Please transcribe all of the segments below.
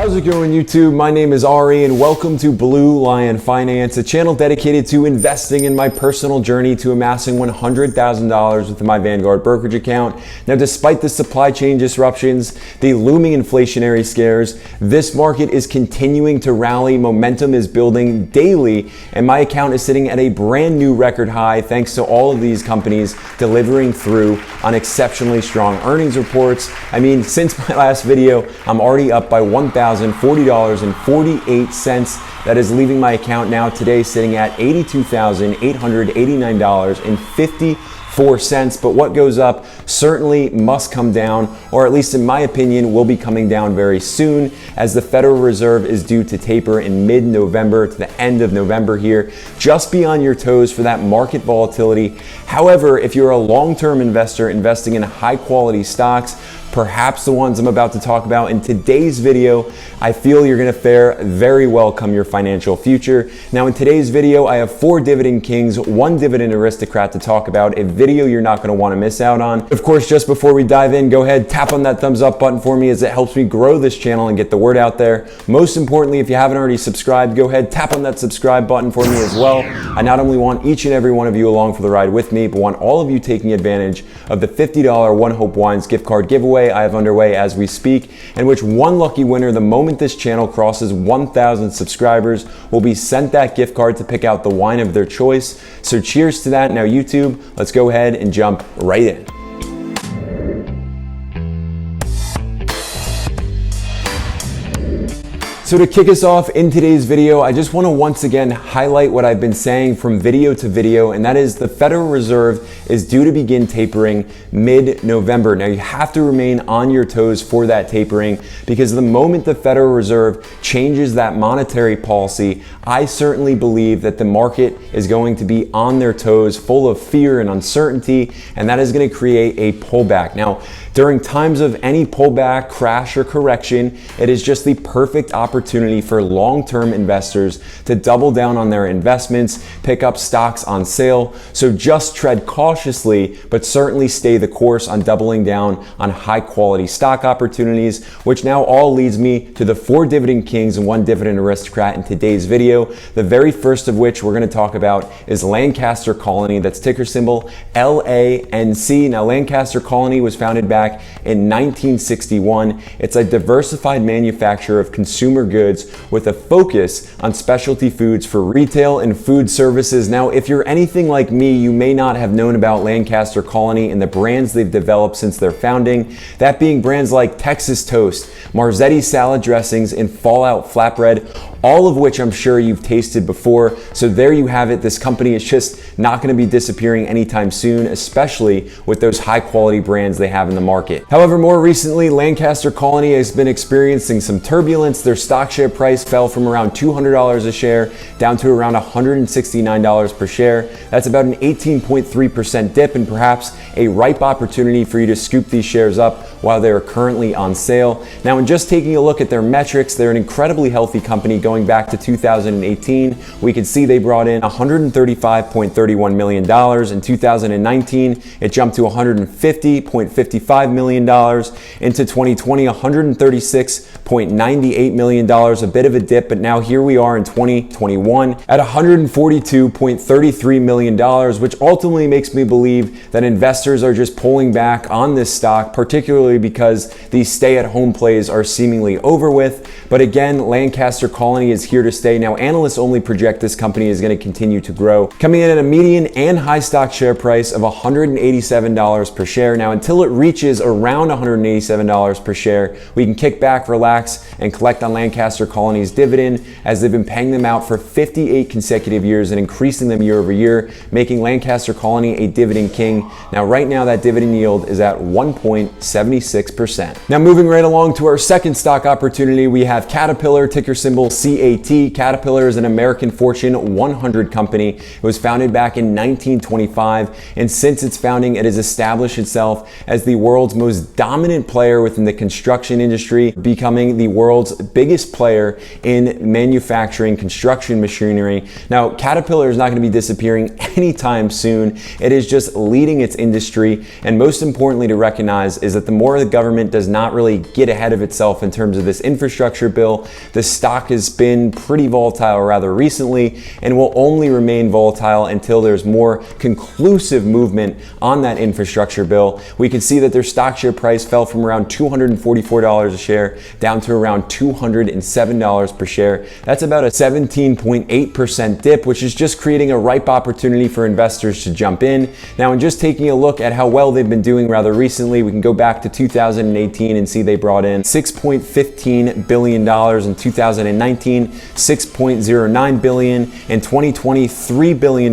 How's it going, YouTube? My name is Ari and welcome to Blue Lion Finance, a channel dedicated to investing in my personal journey to amassing $100,000 with my Vanguard brokerage account. Now, despite the supply chain disruptions, the looming inflationary scares, this market is continuing to rally. Momentum is building daily, and my account is sitting at a brand new record high thanks to all of these companies delivering through on exceptionally strong earnings reports. I mean, since my last video, I'm already up by $1,040.48. That is leaving my account now today sitting at $82,889.54. But what goes up certainly must come down, or at least in my opinion will be coming down very soon, as the Federal Reserve is due to taper in mid-November to the end of November here. Just be on your toes for that market volatility. However, if you're a long-term investor investing in high quality stocks, perhaps the ones I'm about to talk about in today's video, I feel you're gonna fare very well come your financial future. Now, in today's video, I have 4 dividend kings, 1 dividend aristocrat to talk about, a video you're not gonna wanna miss out on. Of course, just before we dive in, go ahead, tap on that thumbs up button for me, as it helps me grow this channel and get the word out there. Most importantly, if you haven't already subscribed, go ahead, tap on that subscribe button for me as well. I not only want each and every one of you along for the ride with me, but want all of you taking advantage of the $50 One Hope Wines gift card giveaway I have underway as we speak, in which one lucky winner, the moment this channel crosses 1,000 subscribers, will be sent that gift card to pick out the wine of their choice. So cheers to that. Now, YouTube, let's go ahead and jump right in. So to kick us off in today's video, I just want to once again highlight what I've been saying from video to video, and that is the Federal Reserve is due to begin tapering mid-November. Now, you have to remain on your toes for that tapering, because the moment the Federal Reserve changes that monetary policy, I certainly believe that the market is going to be on their toes, full of fear and uncertainty, and that is going to create a pullback. Now, during times of any pullback, crash, or correction, it is just the perfect opportunity for long-term investors to double down on their investments, pick up stocks on sale. So just tread cautiously, but certainly stay the course on doubling down on high-quality stock opportunities, which now all leads me to the 4 dividend kings and 1 dividend aristocrat in today's video. The very first of which we're going to talk about is Lancaster Colony. That's ticker symbol LANC. Now, Lancaster Colony was founded back in 1961. It's a diversified manufacturer of consumer goods with a focus on specialty foods for retail and food services. Now, if you're anything like me, you may not have known about Lancaster Colony and the brands they've developed since their founding, that being brands like Texas Toast, Marzetti salad dressings, and Fallout flatbread, all of which I'm sure you've tasted before. So there you have it. This company is just not going to be disappearing anytime soon, especially with those high quality brands they have in the market. However, more recently, Lancaster Colony has been experiencing some turbulence. Their stock share price fell from around $200 a share down to around $169 per share. That's about an 18.3% dip, and perhaps a ripe opportunity for you to scoop these shares up while they are currently on sale. Now, in just taking a look at their metrics, they're an incredibly healthy company. Going back to 2018, we can see they brought in $135.31 million. In 2019, it jumped to $150.55 million. Into 2020, $136.98 million, a bit of a dip, but now here we are in 2021 at $142.33 million, which ultimately makes me believe that investors are just pulling back on this stock, particularly because these stay-at-home plays are seemingly over with. But again, Lancaster Colony is here to stay. Now, analysts only project this company is going to continue to grow, coming in at a median and high stock share price of $187 per share. Now, until it reaches around $187 per share, we can kick back, relax, and collect on Lancaster Colony's dividend, as they've been paying them out for 58 consecutive years and increasing them year over year, making Lancaster Colony a dividend king. Now, right now, that dividend yield is at 1.76%. Now, moving right along to our second stock opportunity, we have Caterpillar, ticker symbol CAT. Caterpillar is an American Fortune 100 company. It was founded back back in 1925, and since its founding, it has established itself as the world's most dominant player within the construction industry, becoming the world's biggest player in manufacturing construction machinery. Now, Caterpillar is not going to be disappearing anytime soon. It is just leading its industry, and most importantly to recognize is that the more the government does not really get ahead of itself in terms of this infrastructure bill, the stock has been pretty volatile rather recently and will only remain volatile until there's more conclusive movement on that infrastructure bill. We can see that their stock share price fell from around $244 a share down to around $207 per share. That's about a 17.8% dip, which is just creating a ripe opportunity for investors to jump in. Now, in just taking a look at how well they've been doing rather recently, we can go back to 2018 and see they brought in $6.15 billion in 2019, $6.09 billion in 2020, $3 billion,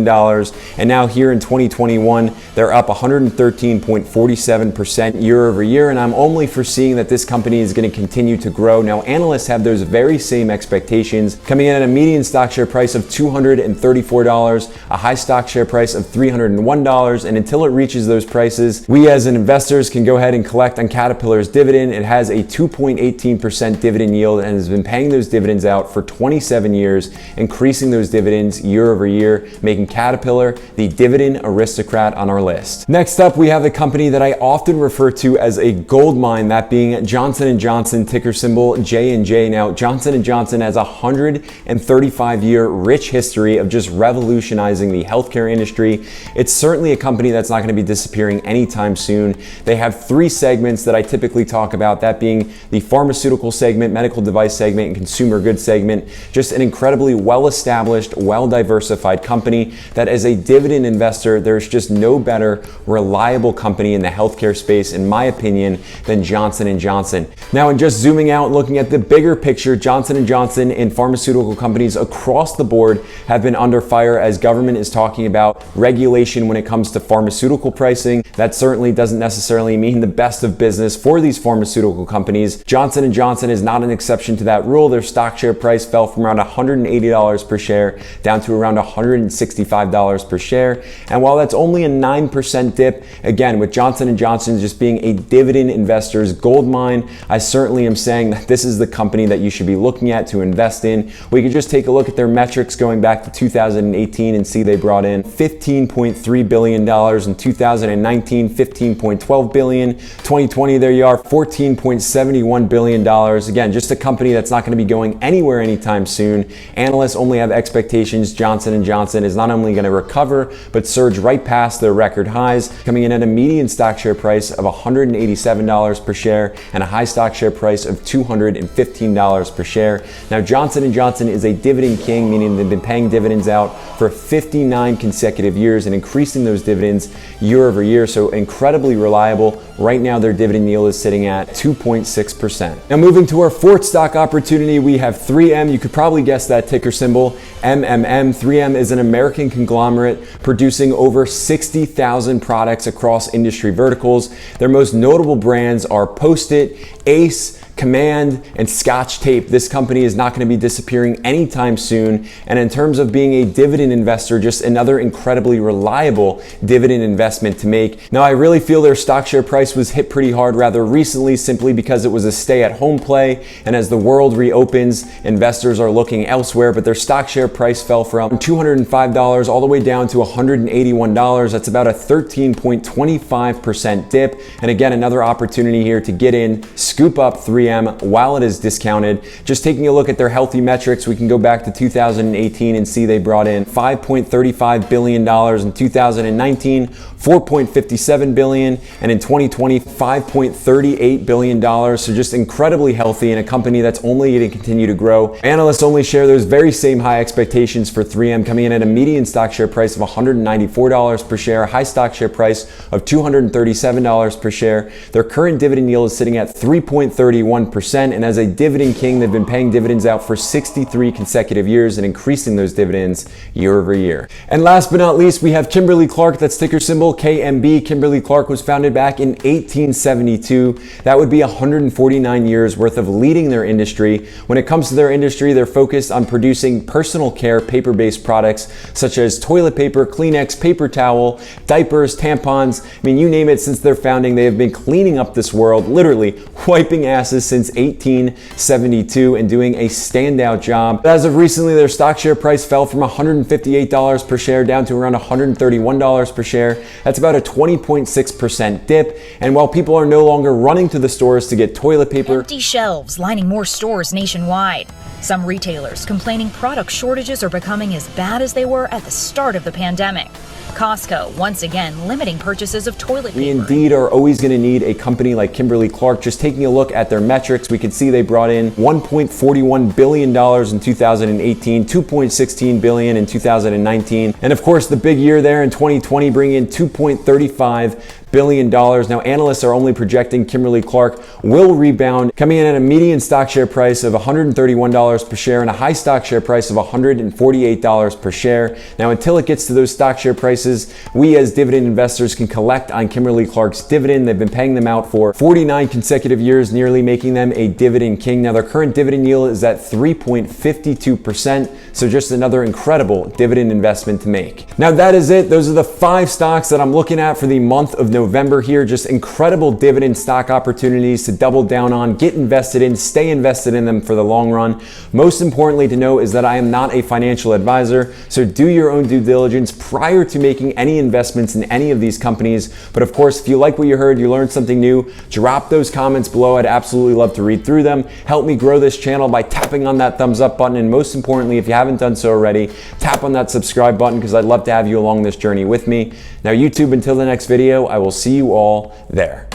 and now here in 2021, they're up 113.47% year over year, and I'm only foreseeing that this company is going to continue to grow. Now, analysts have those very same expectations, coming in at a median stock share price of $234, a high stock share price of $301, and until it reaches those prices, we as investors can go ahead and collect on Caterpillar's dividend. It has a 2.18% dividend yield and has been paying those dividends out for 27 years, increasing those dividends year over year, making Caterpillar the dividend aristocrat on our list. Next up, we have a company that I often refer to as a gold mine, that being Johnson & Johnson, ticker symbol J&J. Now, Johnson & Johnson has a 135-year rich history of just revolutionizing the healthcare industry. It's certainly a company that's not going to be disappearing anytime soon. They have three segments that I typically talk about, that being the pharmaceutical segment, medical device segment, and consumer goods segment. Just an incredibly well-established, well-diversified company that as a dividend investor, there's just no better reliable company in the healthcare space, in my opinion, than Johnson & Johnson. Now, in just zooming out and looking at the bigger picture, Johnson & Johnson and pharmaceutical companies across the board have been under fire as government is talking about regulation when it comes to pharmaceutical pricing. That certainly doesn't necessarily mean the best of business for these pharmaceutical companies. Johnson & Johnson is not an exception to that rule. Their stock share price fell from around $180 per share down to around $165 per share. And while that's only a 9% dip, again, with Johnson & Johnson just being a dividend investor's gold mine, I certainly am saying that this is the company that you should be looking at to invest in. We could just take a look at their metrics going back to 2018 and see they brought in $15.3 billion in 2019, $15.12 billion. 2020, there you are, $14.71 billion. Again, just a company that's not going to be going anywhere anytime soon. Analysts only have expectations Johnson & Johnson is not only going to recover, but surge right past their record highs, coming in at a median stock share price of $187 per share and a high stock share price of $215 per share. Now, Johnson & Johnson is a dividend king, meaning they've been paying dividends out for 59 consecutive years and increasing those dividends year over year, so incredibly reliable. Right now, their dividend yield is sitting at 2.6%. Now, moving to our fourth stock opportunity, we have 3M. You could probably guess that ticker symbol, MMM. 3M is an American conglomerate producing over 60,000 products across industry verticals. Their most notable brands are Post-it, Ace, Command, and Scotch Tape. This company is not going to be disappearing anytime soon. And in terms of being a dividend investor, just another incredibly reliable dividend investment to make. Now, I really feel their stock share price was hit pretty hard rather recently, simply because it was a stay-at-home play. And as the world reopens, investors are looking elsewhere. But their stock share price fell from $205 all the way down to $181. That's about a 13.25% dip. And again, another opportunity here to get in, scoop up 3M while it is discounted. Just taking a look at their healthy metrics, we can go back to 2018 and see they brought in $5.35 billion in 2019, $4.57 billion, and in 2020, $5.38 billion. So just incredibly healthy, and a company that's only going to continue to grow. Analysts only share those very same high expectations for 3M, coming in at a median stock share price of $194 per share, high stock share price of $237 per share. Their current dividend yield is sitting at 3.31%. 41%. And as a dividend king, they've been paying dividends out for 63 consecutive years and increasing those dividends year over year. And last but not least, we have Kimberly-Clark. That's ticker symbol KMB. Kimberly-Clark was founded back in 1872. That would be 149 years worth of leading their industry. When it comes to their industry, they're focused on producing personal care paper-based products such as toilet paper, Kleenex, paper towel, diapers, tampons. I mean, you name it. Since their founding, they have been cleaning up this world, literally wiping asses since 1872 and doing a standout job. As of recently, their stock share price fell from $158 per share down to around $131 per share. That's about a 20.6% dip. And while people are no longer running to the stores to get toilet paper, empty shelves lining more stores nationwide. Some retailers complaining product shortages are becoming as bad as they were at the start of the pandemic. Costco once again limiting purchases of toilet paper. We indeed are always going to need a company like Kimberly-Clark. Just taking a look at their metrics, we can see they brought in $1.41 billion in 2018, $2.16 billion in 2019, and of course the big year there in 2020 bringing in $2.35 billion. Now, analysts are only projecting Kimberly-Clark will rebound, coming in at a median stock share price of $131 per share and a high stock share price of $148 per share. Now, until it gets to those stock share prices, we as dividend investors can collect on Kimberly-Clark's dividend. They've been paying them out for 49 consecutive years, nearly making them a dividend king. Now, their current dividend yield is at 3.52%, so just another incredible dividend investment to make. Now, that is it. Those are the 5 stocks that I'm looking at for the month of November here. Just incredible dividend stock opportunities to double down on, get invested in, stay invested in them for the long run. Most importantly to know is that I am not a financial advisor, so do your own due diligence prior to making any investments in any of these companies. But of course, if you like what you heard, you learned something new, drop those comments below. I'd absolutely love to read through them. Help me grow this channel by tapping on that thumbs up button, and most importantly, if you haven't done so already, tap on that subscribe button because I'd love to have you along this journey with me. Now, YouTube, until the next video, I will see you all there.